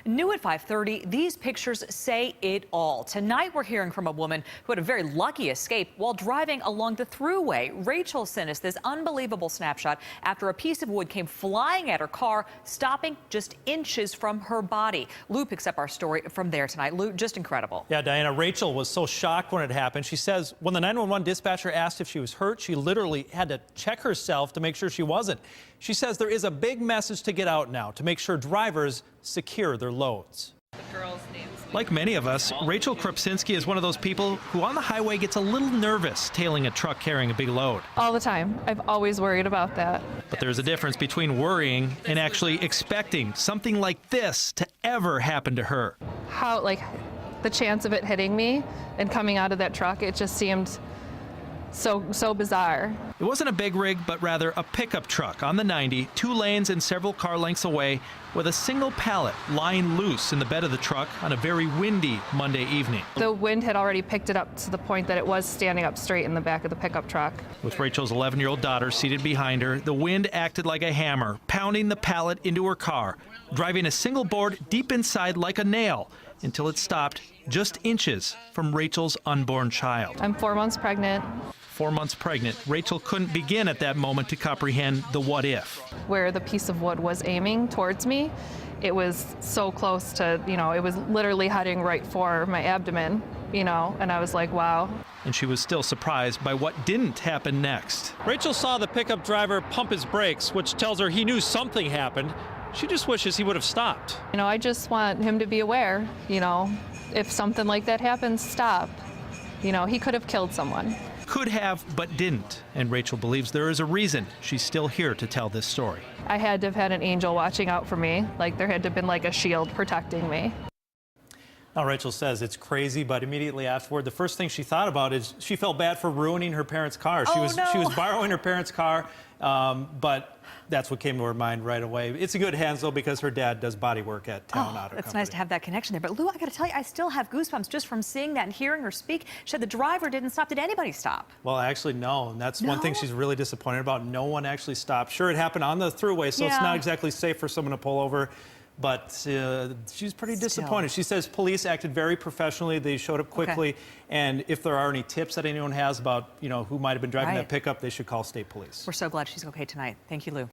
New at 5:30, these pictures say it all. Tonight, we're hearing from a woman who had a very lucky escape while driving along the Thuway. Rachel sent us this unbelievable snapshot after a piece of wood came flying at her car, stopping just inches from her body. Lou picks up our story from there tonight. Lou, just incredible. Yeah, Diana, Rachel was so shocked when it happened. She says when the 911 dispatcher asked if she was hurt, she literally had to check herself to make sure she wasn't. She says there is a big message to get out now to make sure drivers secure their loads. Like many of us, Rachel Krupczynski is one of those people who on the highway gets a little nervous tailing a truck carrying a big load. All the time. I've always worried about that. But there's a difference between worrying and actually expecting something like this to ever happen to her. How, the chance of it hitting me and coming out of that truck, it just seemed so bizarre. It wasn't a big rig, but rather a pickup truck on the 90, 2 lanes and several car lengths away, with a single pallet lying loose in the bed of the truck on a very windy Monday evening. The wind had already picked it up to the point that it was standing up straight in the back of the pickup truck. With Rachel's 11-year-old daughter seated behind her, the wind acted like a hammer, pounding the pallet into her car, driving a single board deep inside like a nail until it stopped just inches from Rachel's unborn child. I'm 4 months pregnant. 4 months pregnant, Rachel couldn't begin at that moment to comprehend the what if. Where the piece of wood was aiming towards me, it was so close to, it was literally heading right for my abdomen, and I was like, wow. And she was still surprised by what didn't happen next. Rachel saw the pickup driver pump his brakes, which tells her he knew something happened. She just wishes he would have stopped. I just want him to be aware, if something like that happens, stop. He could have killed someone. Could have, but didn't. And Rachel believes there is a reason she's still here to tell this story. I had to have had an angel watching out for me. There had to have been a shield protecting me. Now, Rachel says it's crazy, but immediately afterward, the first thing she thought about is she felt bad for ruining her parents' car. She was borrowing her parents' car, but that's what came to her mind right away. It's a good hands, though, because her dad does body work at Town Auto Company. It's nice to have that connection there. But Lou, I got to tell you, I still have goosebumps just from seeing that and hearing her speak. She said the driver didn't stop. Did anybody stop? Well, actually, no. And that's one thing she's really disappointed about. No one actually stopped. Sure, it happened on the Thuway, so it's not exactly safe for someone to pull over. But she's pretty disappointed. She says police acted very professionally. They showed up quickly. And if there are any tips that anyone has about, who might have been driving that pickup, they should call state police. We're so glad she's okay tonight. Thank you, Lou.